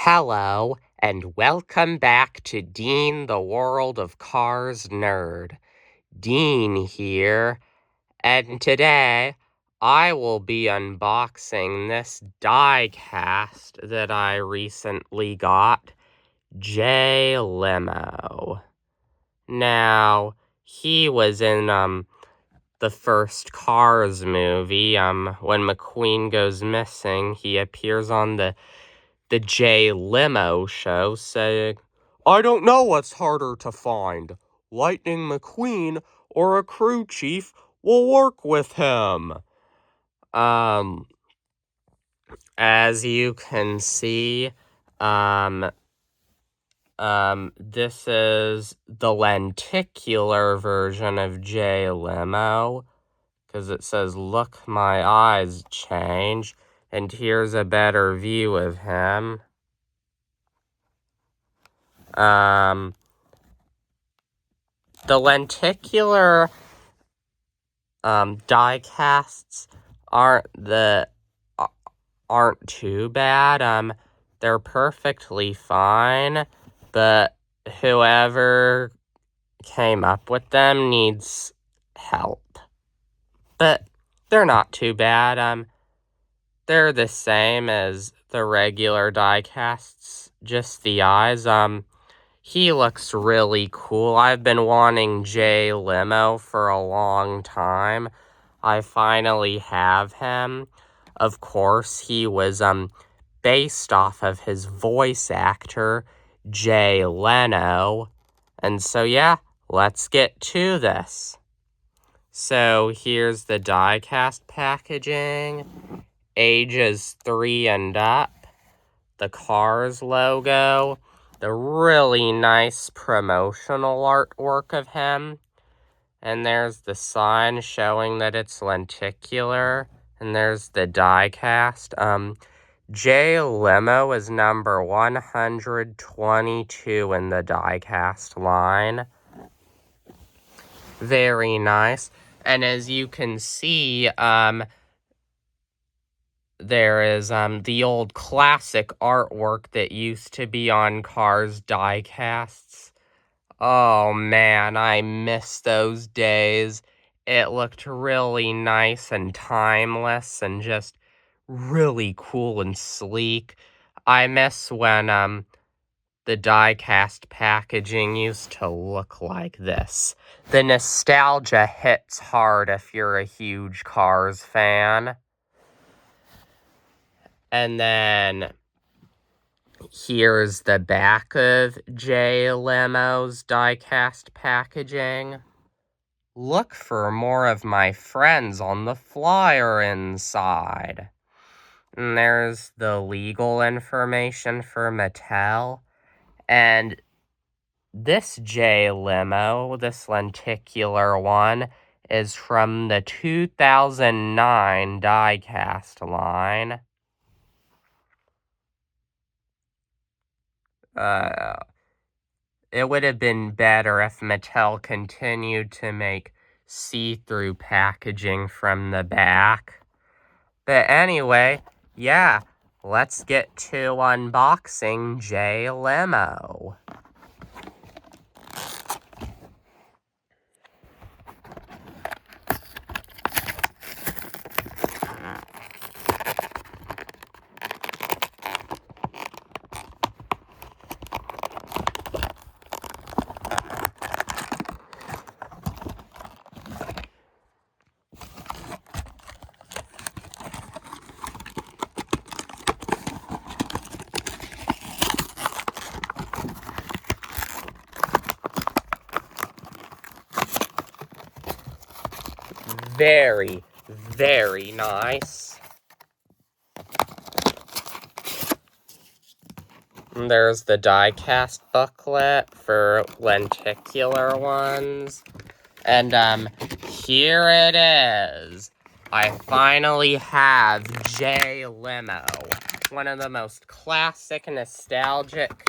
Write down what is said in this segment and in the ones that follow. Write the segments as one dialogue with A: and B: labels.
A: Hello, and welcome back to Dean the World of Cars Nerd. Dean here, and today I will be unboxing this die-cast that I recently got, Limo. Now, he was in the first Cars movie. When McQueen goes missing, he appears on the Limo show saying, "I don't know what's harder to find, Lightning McQueen or a crew chief will work with him." As you can see, this is the lenticular version of Limo, because it says, "Look, my eyes change," and here's a better view of him. The lenticular die casts aren't too bad. They're perfectly fine, but whoever came up with them needs help. But they're not too bad. They're the same as the regular die casts, just the eyes. He looks really cool. I've been wanting Limo for a long time. I finally have him. Of course, he was based off of his voice actor, Jay Leno. And so yeah, let's get to this. So here's the die-cast packaging. Ages 3 and up. The Cars logo. The really nice promotional artwork of him. And there's the sign showing that it's lenticular. And there's the die cast. Limo is number 122 in the die cast line. Very nice. And as you can see, there is the old classic artwork that used to be on Cars die casts. Oh man, I miss those days. It looked really nice and timeless and just really cool and sleek. I miss when the die cast packaging used to look like this. The nostalgia hits hard if you're a huge Cars fan. And then here's the back of Limo's die-cast packaging. Look for more of my friends on the flyer inside. And there's the legal information for Mattel. And this Limo, this lenticular one, is from the 2009 die-cast line. It would have been better if Mattel continued to make see-through packaging from the back. But anyway, yeah, let's get to unboxing Limo. Very, very nice. And there's the die-cast booklet for lenticular ones. And here it is. I finally have Limo, one of the most classic nostalgic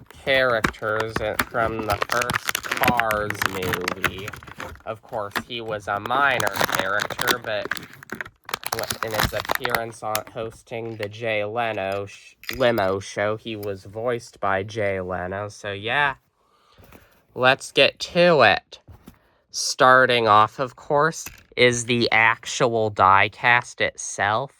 A: characters from the first Cars movie. Of course, he was a minor character, but in his appearance on hosting the Jay Limo show. He was voiced by Jay Leno. So yeah, let's get to it. Starting off, of course, is the actual diecast itself,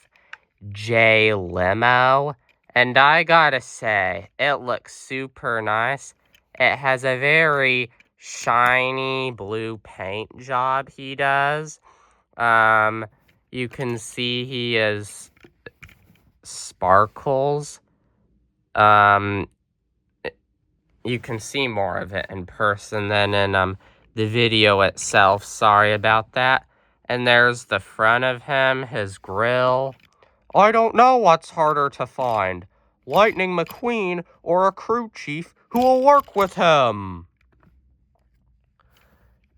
A: Jay Limo. And I gotta say, it looks super nice. It has a very shiny blue paint job he does. You can see he has sparkles. You can see more of it in person than in the video itself. Sorry about that. And there's the front of him, his grill. I don't know what's harder to find, Lightning McQueen or a crew chief who will work with him.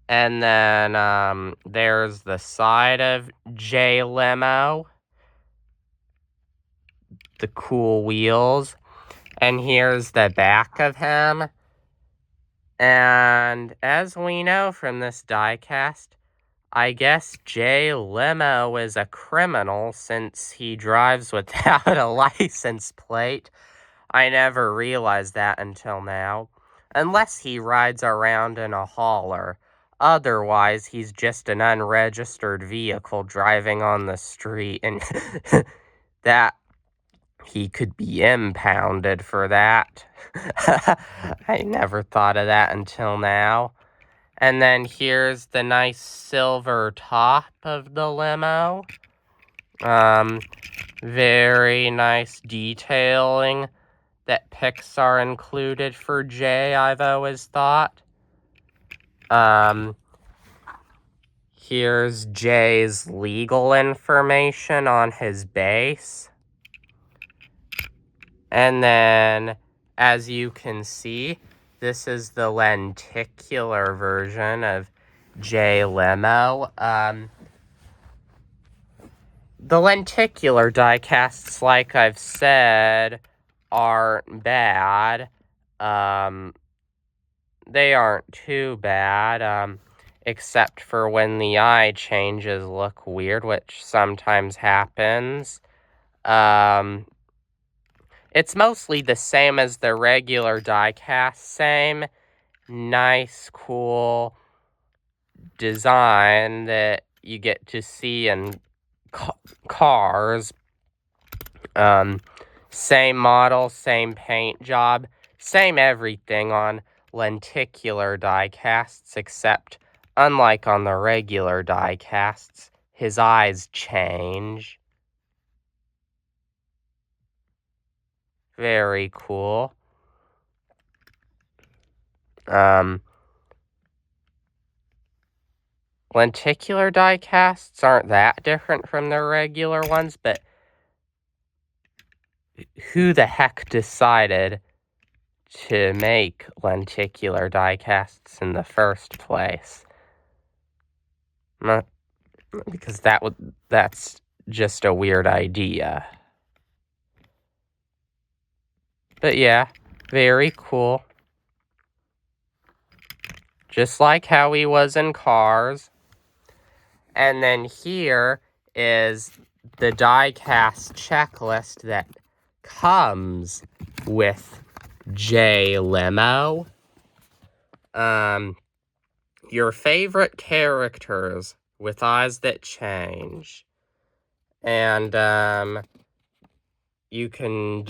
A: And then there's the side of Jay Limo, the cool wheels. And here's the back of him. And as we know from this diecast, I guess Jay Limo is a criminal since he drives without a license plate. I never realized that until now. Unless he rides around in a hauler. Otherwise, he's just an unregistered vehicle driving on the street, and that he could be impounded for that. I never thought of that until now. And then here's the nice silver top of the limo. Very nice detailing that Pixar included for Jay, I've always thought. Here's Jay's legal information on his base. And then, as you can see, this is the lenticular version of Jay Limo. The lenticular diecasts, like I've said, aren't bad. They aren't too bad, except for when the eye changes look weird, which sometimes happens. It's mostly the same as the regular diecast, same nice, cool design that you get to see in cars. Same model, same paint job, same everything on lenticular diecasts, except unlike on the regular diecasts, his eyes change. Very cool. Lenticular diecasts aren't that different from the regular ones, but who the heck decided to make lenticular diecasts in the first place? Because that's just a weird idea. But yeah, very cool. Just like how he was in Cars. And then here is the diecast checklist that comes with Jay Limo. Your favorite characters with eyes that change. And you can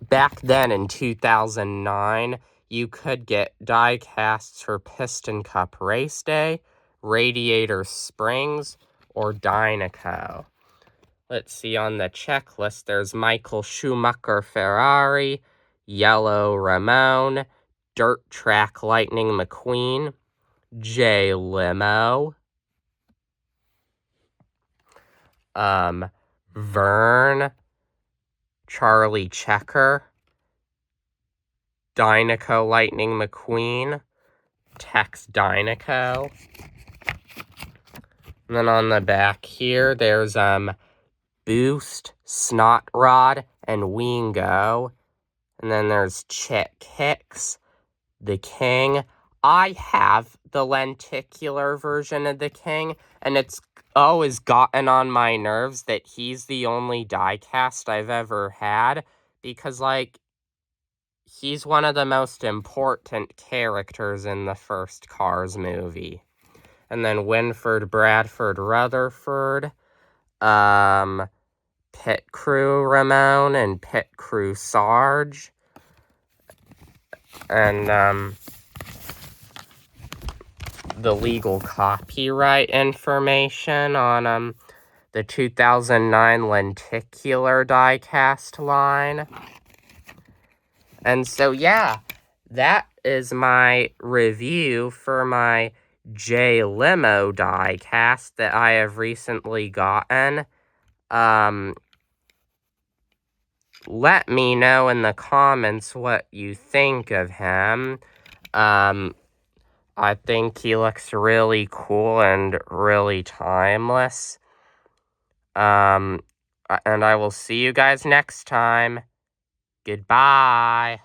A: back then in 2009, you could get diecasts for Piston Cup Race Day, Radiator Springs, or Dynaco. Let's see, on the checklist, there's Michael Schumacher Ferrari, Yellow Ramon, Dirt Track Lightning McQueen, Jay Limo, Vern, Charlie Checker, Dynaco Lightning McQueen, Tex Dynaco. And then on the back here, there's Boost, Snot Rod, and Wingo. And then there's Chick Hicks, the King. I have the lenticular version of the King, and it's always gotten on my nerves that he's the only diecast I've ever had, because, like, he's one of the most important characters in the first Cars movie. And then Winford, Bradford, Rutherford, Pit Crew Ramon, and Pit Crew Sarge, and, the legal copyright information on, the 2009 Lenticular diecast line. And so, yeah, that is my review for my Limo diecast that I have recently gotten. Let me know in the comments what you think of him. I think he looks really cool and really timeless. And I will see you guys next time. Goodbye.